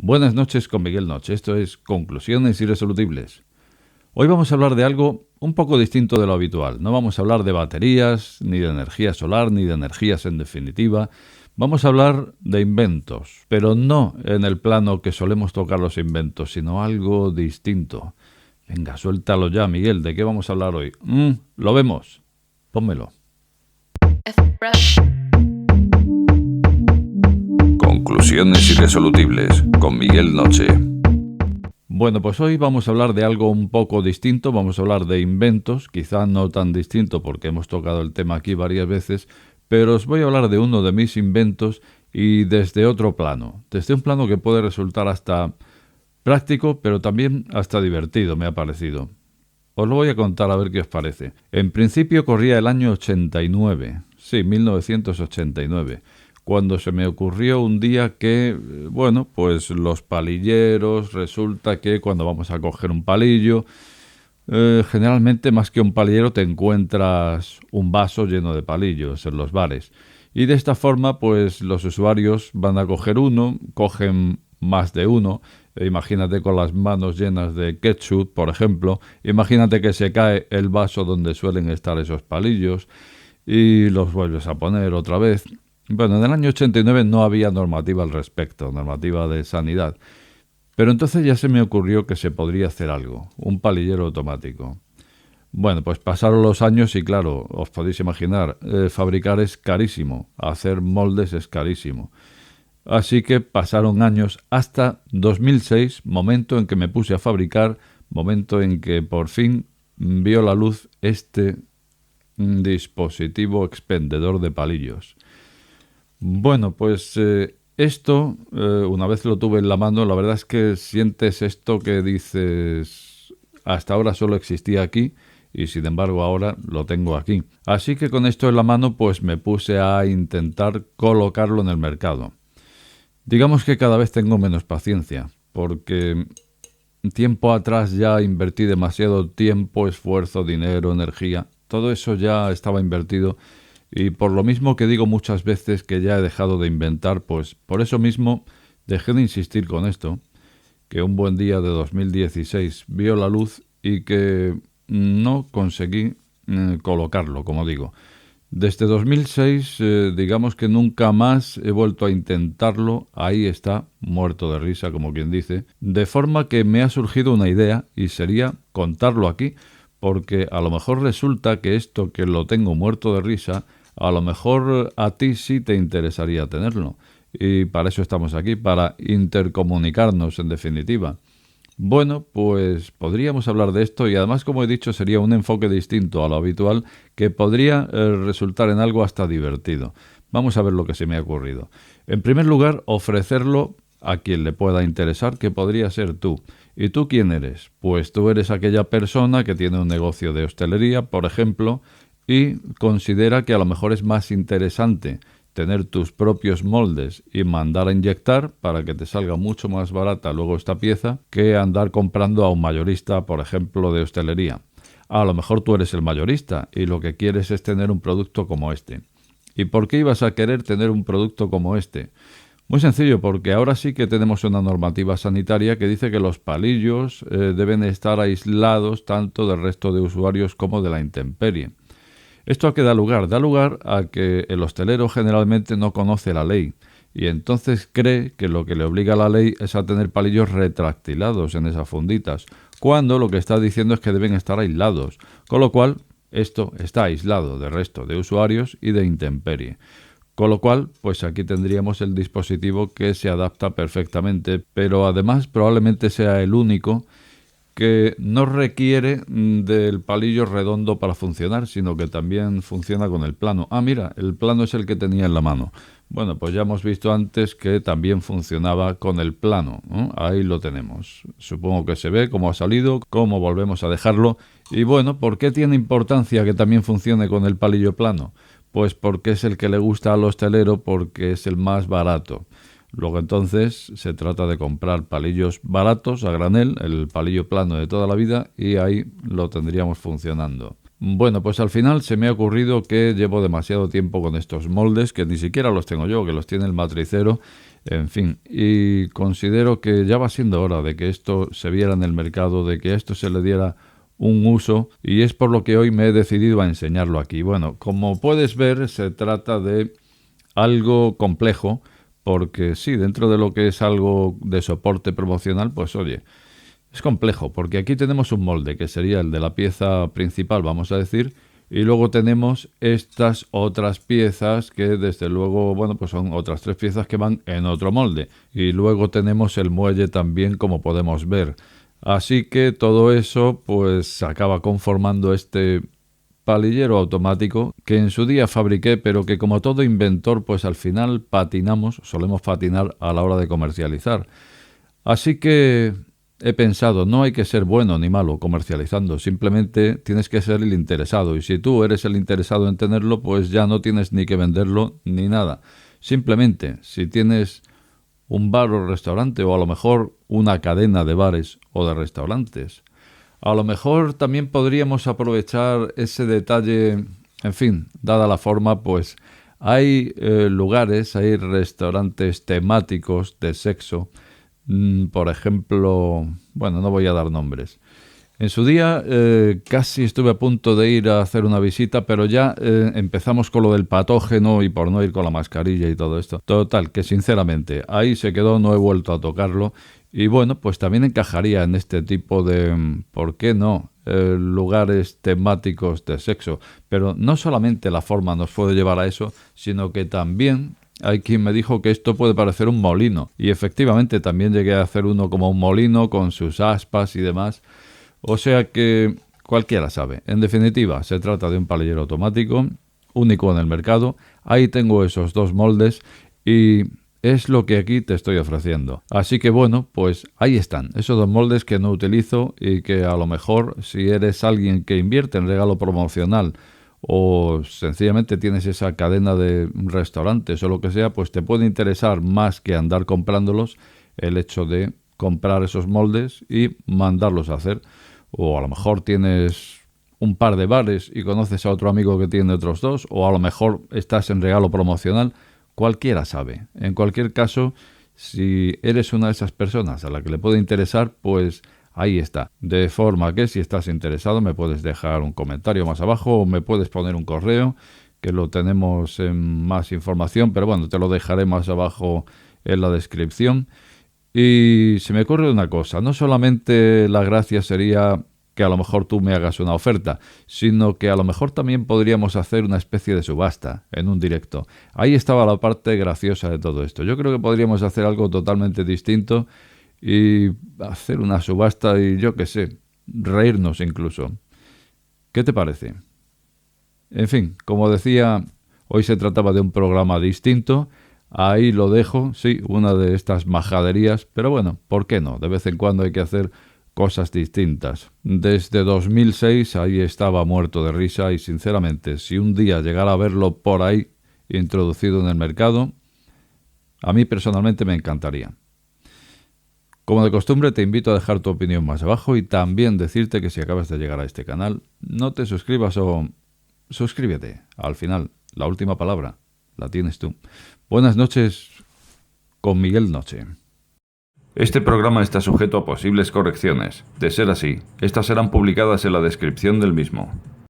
Buenas noches con Miguel Noche. Esto es Conclusiones Irresolubles. Hoy vamos a hablar de algo un poco distinto de lo habitual. No vamos a hablar de baterías, ni de energía solar, ni de energías en definitiva. Vamos a hablar de inventos, pero no en el plano que solemos tocar los inventos, sino algo distinto. Venga, suéltalo ya, Miguel. ¿De qué vamos a hablar hoy? Lo vemos. Pónmelo. Conclusiones Irresolubles con Miguel Noche. Bueno, pues hoy vamos a hablar de algo un poco distinto, vamos a hablar de inventos, quizá no tan distinto porque hemos tocado el tema aquí varias veces, pero os voy a hablar de uno de mis inventos y desde otro plano, desde un plano que puede resultar hasta práctico, pero también hasta divertido, me ha parecido. Os lo voy a contar a ver qué os parece. En principio corría el año 89, sí, 1989. Cuando se me ocurrió un día que, bueno, pues los palilleros, resulta que cuando vamos a coger un palillo, generalmente más que un palillero te encuentras un vaso lleno de palillos en los bares. Y de esta forma, pues los usuarios van a coger uno, cogen más de uno. Imagínate con las manos llenas de ketchup, por ejemplo. Imagínate que se cae el vaso donde suelen estar esos palillos y los vuelves a poner otra vez. Bueno, en el año 89 no había normativa al respecto, normativa de sanidad. Pero entonces ya se me ocurrió que se podría hacer algo, un palillero automático. Bueno, pues pasaron los años y claro, os podéis imaginar, fabricar es carísimo, hacer moldes es carísimo. Así que pasaron años hasta 2006, momento en que me puse a fabricar, momento en que por fin vio la luz este dispositivo expendedor de palillos. Bueno, pues esto, una vez lo tuve en la mano, la verdad es que sientes esto que dices, hasta ahora solo existía aquí y sin embargo ahora lo tengo aquí. Así que con esto en la mano pues me puse a intentar colocarlo en el mercado. Digamos que cada vez tengo menos paciencia, porque tiempo atrás ya invertí demasiado tiempo, esfuerzo, dinero, energía, todo eso ya estaba invertido. Y por lo mismo que digo muchas veces que ya he dejado de inventar, pues por eso mismo dejé de insistir con esto, que un buen día de 2016 vio la luz y que no conseguí colocarlo, como digo. Desde 2006, digamos que nunca más he vuelto a intentarlo, ahí está, muerto de risa, como quien dice, de forma que me ha surgido una idea y sería contarlo aquí, porque a lo mejor resulta que esto que lo tengo muerto de risa, a lo mejor a ti sí te interesaría tenerlo. Y para eso estamos aquí, para intercomunicarnos en definitiva. Bueno, pues podríamos hablar de esto y además, como he dicho, sería un enfoque distinto a lo habitual que podría resultar en algo hasta divertido. Vamos a ver lo que se me ha ocurrido. En primer lugar, ofrecerlo a quien le pueda interesar, que podría ser tú. ¿Y tú quién eres? Pues tú eres aquella persona que tiene un negocio de hostelería, por ejemplo, y considera que a lo mejor es más interesante tener tus propios moldes y mandar a inyectar para que te salga mucho más barata luego esta pieza que andar comprando a un mayorista, por ejemplo, de hostelería. A lo mejor tú eres el mayorista y lo que quieres es tener un producto como este. ¿Y por qué ibas a querer tener un producto como este? Muy sencillo, porque ahora sí que tenemos una normativa sanitaria que dice que los palillos deben estar aislados tanto del resto de usuarios como de la intemperie. ¿Esto a qué da lugar? Da lugar a que el hostelero generalmente no conoce la ley y entonces cree que lo que le obliga a la ley es a tener palillos retractilados en esas funditas, cuando lo que está diciendo es que deben estar aislados, con lo cual esto está aislado del resto de usuarios y de intemperie. Con lo cual, pues aquí tendríamos el dispositivo que se adapta perfectamente, pero además probablemente sea el único que no requiere del palillo redondo para funcionar, sino que también funciona con el plano. Ah, mira, el plano es el que tenía en la mano. Bueno, pues ya hemos visto antes que también funcionaba con el plano, ¿no? Ahí lo tenemos. Supongo que se ve cómo ha salido, cómo volvemos a dejarlo. Y bueno, ¿por qué tiene importancia que también funcione con el palillo plano? Pues porque es el que le gusta al hostelero, porque es el más barato. Luego entonces se trata de comprar palillos baratos a granel, el palillo plano de toda la vida, y ahí lo tendríamos funcionando. Bueno, pues al final se me ha ocurrido que llevo demasiado tiempo con estos moldes, que ni siquiera los tengo yo, que los tiene el matricero, En fin, y considero que ya va siendo hora de que esto se viera en el mercado, de que a esto se le diera un uso, y es por lo que hoy me he decidido a enseñarlo aquí. Bueno, como puedes ver, se trata de algo complejo, porque sí, dentro de lo que es algo de soporte promocional, pues oye, es complejo, porque aquí tenemos un molde, que sería el de la pieza principal, vamos a decir, y luego tenemos estas otras piezas que desde luego, bueno, pues son otras 3 piezas que van en otro molde. Y luego tenemos el muelle también, como podemos ver. Así que todo eso pues acaba conformando este palillero automático que en su día fabriqué, pero que como todo inventor pues al final solemos patinar a la hora de comercializar. Así que he pensado, no hay que ser bueno ni malo comercializando, simplemente tienes que ser el interesado. Y si tú eres el interesado en tenerlo, pues ya no tienes ni que venderlo ni nada. Simplemente, si tienes un bar o restaurante, o a lo mejor una cadena de bares o de restaurantes, a lo mejor también podríamos aprovechar ese detalle, en fin, dada la forma, pues hay lugares, hay restaurantes temáticos de sexo. Por ejemplo, bueno, no voy a dar nombres. En su día casi estuve a punto de ir a hacer una visita, pero ya empezamos con lo del patógeno y por no ir con la mascarilla y todo esto. Total, que sinceramente ahí se quedó, no he vuelto a tocarlo. Y bueno, pues también encajaría en este tipo de, ¿por qué no? Lugares temáticos de sexo. Pero no solamente la forma nos puede llevar a eso, sino que también hay quien me dijo que esto puede parecer un molino. Y efectivamente también llegué a hacer uno como un molino con sus aspas y demás. O sea que cualquiera sabe. En definitiva, se trata de un palillero automático, único en el mercado. Ahí tengo esos 2 moldes y es lo que aquí te estoy ofreciendo. Así que bueno, pues ahí están, esos 2 moldes que no utilizo y que a lo mejor si eres alguien que invierte en regalo promocional o sencillamente tienes esa cadena de restaurantes o lo que sea, pues te puede interesar más que andar comprándolos el hecho de comprar esos moldes y mandarlos a hacer. O a lo mejor tienes un par de bares y conoces a otro amigo que tiene otros 2, o a lo mejor estás en regalo promocional. Cualquiera sabe. En cualquier caso, si eres una de esas personas a la que le puede interesar, pues ahí está. De forma que si estás interesado me puedes dejar un comentario más abajo o me puedes poner un correo, que lo tenemos en más información, pero bueno, te lo dejaré más abajo en la descripción. Y se me ocurre una cosa, no solamente la gracia sería que a lo mejor tú me hagas una oferta, sino que a lo mejor también podríamos hacer una especie de subasta en un directo. Ahí estaba la parte graciosa de todo esto. Yo creo que podríamos hacer algo totalmente distinto y hacer una subasta y yo qué sé, reírnos incluso. ¿Qué te parece? En fin, como decía, hoy se trataba de un programa distinto. Ahí lo dejo, sí, una de estas majaderías, pero bueno, ¿por qué no? De vez en cuando hay que hacer cosas distintas. Desde 2006 ahí estaba muerto de risa y sinceramente, si un día llegara a verlo por ahí introducido en el mercado, a mí personalmente me encantaría. Como de costumbre, te invito a dejar tu opinión más abajo y también decirte que si acabas de llegar a este canal, no te suscribas o suscríbete. Al final, la última palabra la tienes tú. Buenas noches con Miguel Noche. Este programa está sujeto a posibles correcciones. De ser así, estas serán publicadas en la descripción del mismo.